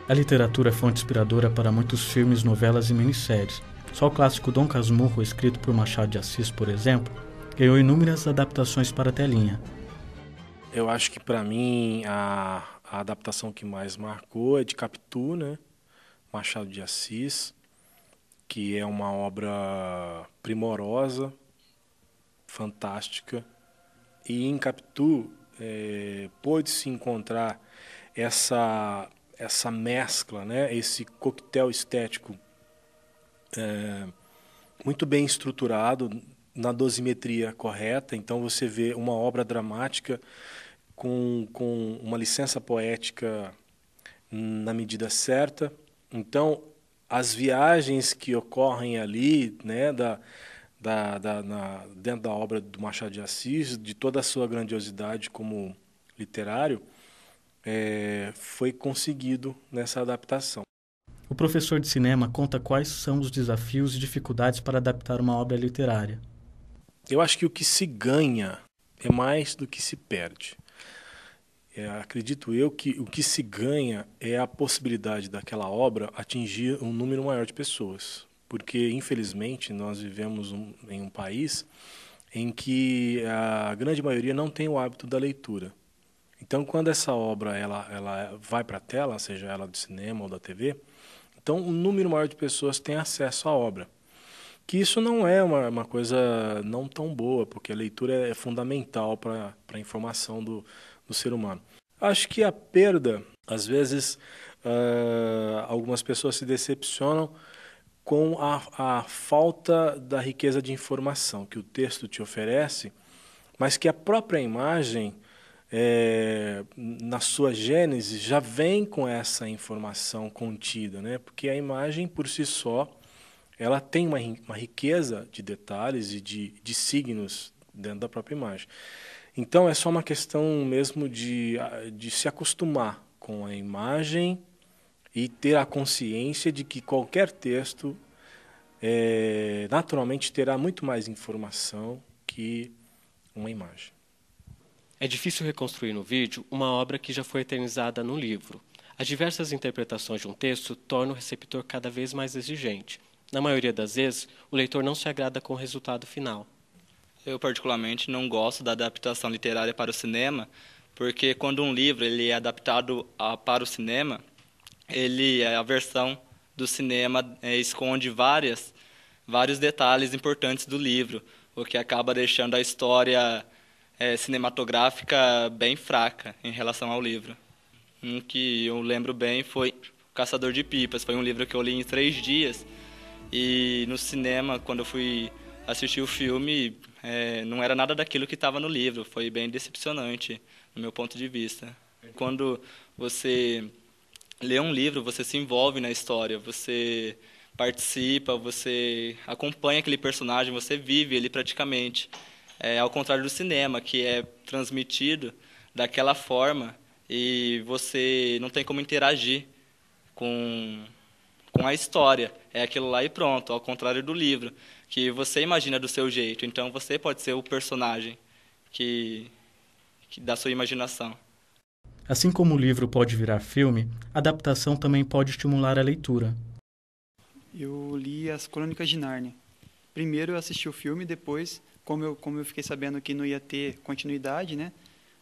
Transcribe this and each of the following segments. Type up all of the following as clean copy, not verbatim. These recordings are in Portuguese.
A literatura é fonte inspiradora para muitos filmes, novelas e minisséries. Só o clássico Dom Casmurro, escrito por Machado de Assis, por exemplo, ganhou inúmeras adaptações para a telinha. Eu acho que, para mim, a adaptação que mais marcou é de Capitu, né? Machado de Assis, que é uma obra primorosa, fantástica. E em Capitu pôde-se encontrar essa mescla, né? Esse coquetel estético muito bem estruturado, na dosimetria correta. Então você vê uma obra dramática com uma licença poética na medida certa. Então, as viagens que ocorrem ali, né, dentro da obra do Machado de Assis, de toda a sua grandiosidade como literário, foi conseguido nessa adaptação. O professor de cinema conta quais são os desafios e dificuldades para adaptar uma obra literária. Eu acho que o que se ganha é mais do que se perde. Acredito eu que o que se ganha é a possibilidade daquela obra atingir um número maior de pessoas. Porque, infelizmente, nós vivemos em um país em que a grande maioria não tem o hábito da leitura. Então, quando essa obra ela vai para a tela, seja ela do cinema ou da TV, então um número maior de pessoas tem acesso à obra. Que isso não é uma coisa não tão boa, porque a leitura é fundamental para a informação do ser humano. Acho que a perda, às vezes, algumas pessoas se decepcionam com a falta da riqueza de informação que o texto te oferece, mas que a própria imagem, na sua gênese, já vem com essa informação contida, né? Porque a imagem, por si só, ela tem uma riqueza de detalhes e de signos dentro da própria imagem. Então, é só uma questão mesmo de se acostumar com a imagem e ter a consciência de que qualquer texto naturalmente terá muito mais informação que uma imagem. É difícil reconstruir no vídeo uma obra que já foi eternizada no livro. As diversas interpretações de um texto tornam o receptor cada vez mais exigente. Na maioria das vezes, o leitor não se agrada com o resultado final. Eu, particularmente, não gosto da adaptação literária para o cinema, porque quando um livro ele é adaptado para o cinema, a versão do cinema esconde vários detalhes importantes do livro, o que acaba deixando a história cinematográfica bem fraca em relação ao livro. Um que eu lembro bem foi Caçador de Pipas. Foi um livro que eu li em 3 dias, e no cinema, quando eu fui assistir o filme, não era nada daquilo que estava no livro. Foi bem decepcionante, no meu ponto de vista. Quando você lê um livro, você se envolve na história, você participa, você acompanha aquele personagem, você vive ele praticamente. Ao contrário do cinema, que é transmitido daquela forma e você não tem como interagir com a história. É aquilo lá e pronto, ao contrário do livro, que você imagina do seu jeito. Então você pode ser o personagem que da sua imaginação. Assim como o livro pode virar filme, a adaptação também pode estimular a leitura. Eu li as Crônicas de Nárnia. Primeiro eu assisti o filme, depois, como eu fiquei sabendo que não ia ter continuidade, né?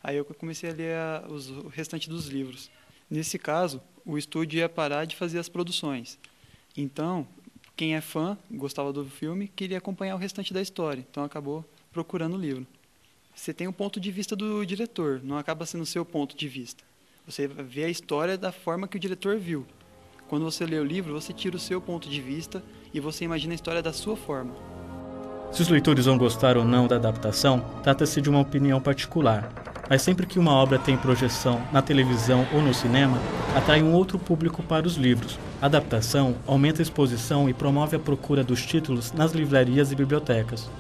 Aí eu comecei a ler o restante dos livros. Nesse caso, o estúdio ia parar de fazer as produções. Então, quem é fã, gostava do filme, queria acompanhar o restante da história. Então, acabou procurando o livro. Você tem o ponto de vista do diretor, não acaba sendo o seu ponto de vista. Você vê a história da forma que o diretor viu. Quando você lê o livro, você tira o seu ponto de vista e você imagina a história da sua forma. Se os leitores vão gostar ou não da adaptação, trata-se de uma opinião particular. Mas sempre que uma obra tem projeção na televisão ou no cinema, atrai um outro público para os livros. A adaptação aumenta a exposição e promove a procura dos títulos nas livrarias e bibliotecas.